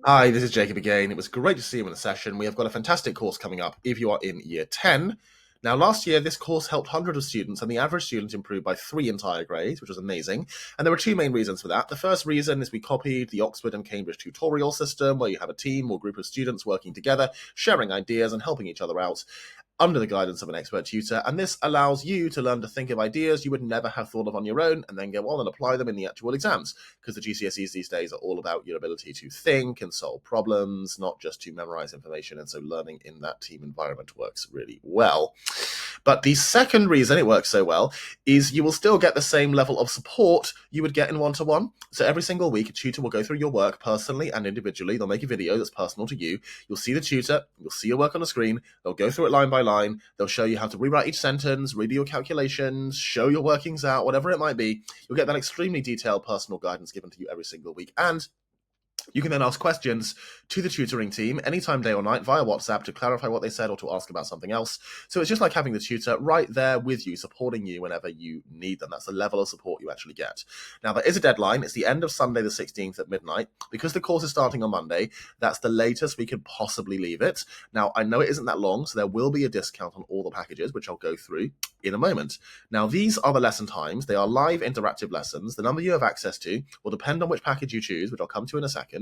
Hi, this is Jacob again. It was great to see you in the session. We have got a fantastic course coming up if you are in year 10. Now, last year, this course helped hundreds of students, and the average student improved by 3 entire grades, which was amazing. And there were two main reasons for that. The first reason is we copied the Oxford and Cambridge tutorial system, where you have a team or group of students working together, sharing ideas and helping each other out under the guidance of an expert tutor, and this allows you to learn to think of ideas you would never have thought of on your own and then go on and apply them in the actual exams, because the GCSEs these days are all about your ability to think and solve problems, not just to memorize information, and so learning in that team environment works really well. But the second reason it works so well is you will still get the same level of support you would get in one-to-one. So every single week, a tutor will go through your work personally and individually. They'll make a video that's personal to you. You'll see the tutor, you'll see your work on the screen, they'll go through it line by line, they'll show you how to rewrite each sentence, redo your calculations, show your workings out, whatever it might be. You'll get that extremely detailed personal guidance given to you every single week. And you can then ask questions to the tutoring team anytime, day or night, via WhatsApp to clarify what they said or to ask about something else. So it's just like having the tutor right there with you, supporting you whenever you need them. That's the level of support you actually get. Now, there is a deadline. It's the end of Sunday the 16th at midnight. Because the course is starting on Monday, that's the latest we could possibly leave it. Now, I know it isn't that long, so there will be a discount on all the packages, which I'll go through in a moment. Now, these are the lesson times. They are live interactive lessons. The number you have access to will depend on which package you choose, which I'll come to in a second.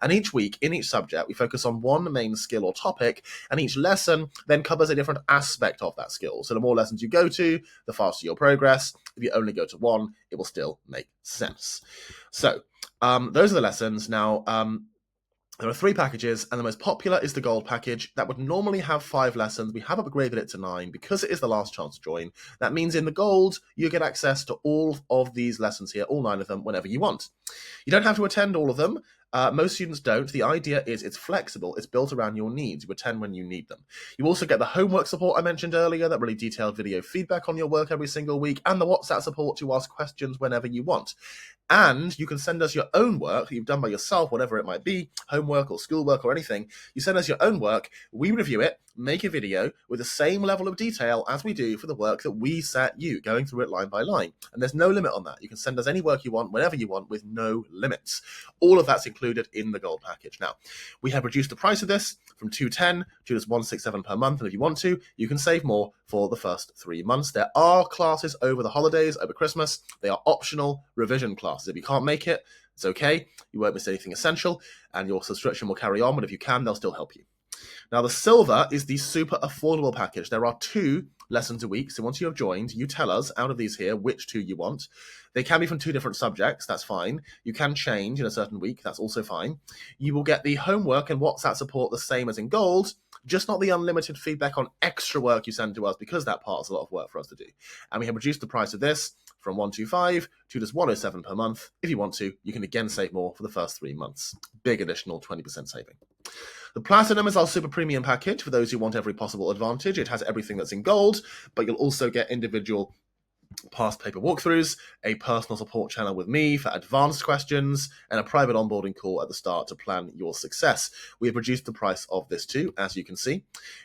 And each week, in each subject, we focus on one main skill or topic, and each lesson then covers a different aspect of that skill. So the more lessons you go to, the faster you'll progress. If you only go to one, it will still make sense. So those are the lessons. Now, there are 3 packages, and the most popular is the gold package. That would normally have 5 lessons. We have upgraded it to 9 because it is the last chance to join. That means in the gold, you get access to all of these lessons here, all 9 of them, whenever you want. You don't have to attend all of them. Most students don't. The idea is it's flexible. It's built around your needs. You attend when you need them. You also get the homework support I mentioned earlier, that really detailed video feedback on your work every single week, and the WhatsApp support to ask questions whenever you want. And you can send us your own work that you've done by yourself, whatever it might be, homework or schoolwork or anything. You send us your own work, we review it, make a video with the same level of detail as we do for the work that we set you, going through it line by line. And there's no limit on that. You can send us any work you want, whenever you want, with no limits. All of that's included in the gold package. Now, we have reduced the price of this from $210 to just $167 per month. And if you want to, you can save more for the first 3 months. There are classes over the holidays, over Christmas. They are optional revision classes. If you can't make it, it's okay. You won't miss anything essential, and your subscription will carry on. But if you can, they'll still help you. Now, the silver is the super affordable package. There are 2 lessons a week. So once you have joined, you tell us out of these here which 2 you want. They can be from 2 different subjects. That's fine. You can change in a certain week. That's also fine. You will get the homework and WhatsApp support the same as in gold, just not the unlimited feedback on extra work you send to us, because that part is a lot of work for us to do. And we have reduced the price of this from $125 to just $107 per month. If you want to, you can again save more for the first 3 months. Big additional 20% saving. The Platinum is our super premium package for those who want every possible advantage. It has everything that's in gold, but you'll also get individual past paper walkthroughs, a personal support channel with me for advanced questions, and a private onboarding call at the start to plan your success. We have reduced the price of this too, as you can see.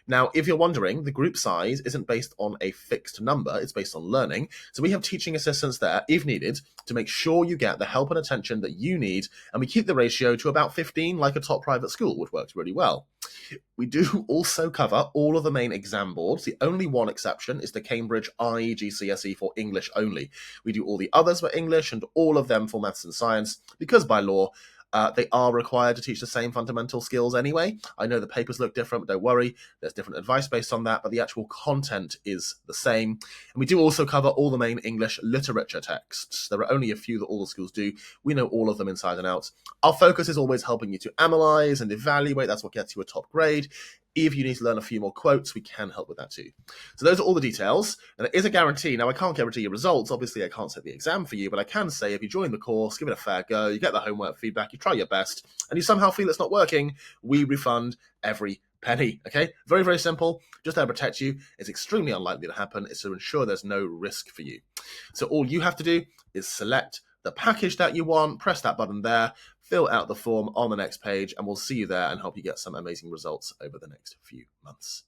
Now, if you're wondering, the group size isn't based on a fixed number, it's based on learning. So we have teaching assistants there, if needed, to make sure you get the help and attention that you need, and we keep the ratio to about 15, like a top private school, which works really well. We do also cover all of the main exam boards. The only one exception is the Cambridge IGCSE for English only. We do all the others for English and all of them for maths and science, because by law, they are required to teach the same fundamental skills anyway. I know the papers look different, but don't worry. There's different advice based on that, but the actual content is the same. And we do also cover all the main English literature texts. There are only a few that all the schools do. We know all of them inside and out. Our focus is always helping you to analyze and evaluate. That's what gets you a top grade. If you need to learn a few more quotes, we can help with that too. So those are all the details. And there is a guarantee. Now, I can't guarantee your results. Obviously, I can't set the exam for you, but I can say if you join the course, give it a fair go, you get the homework feedback, you try your best, and you somehow feel it's not working, we refund every penny. Okay? Very, very simple. Just to protect you. It's extremely unlikely to happen. It's to ensure there's no risk for you. So all you have to do is select the package that you want, press that button there, fill out the form on the next page, and we'll see you there and help you get some amazing results over the next few months.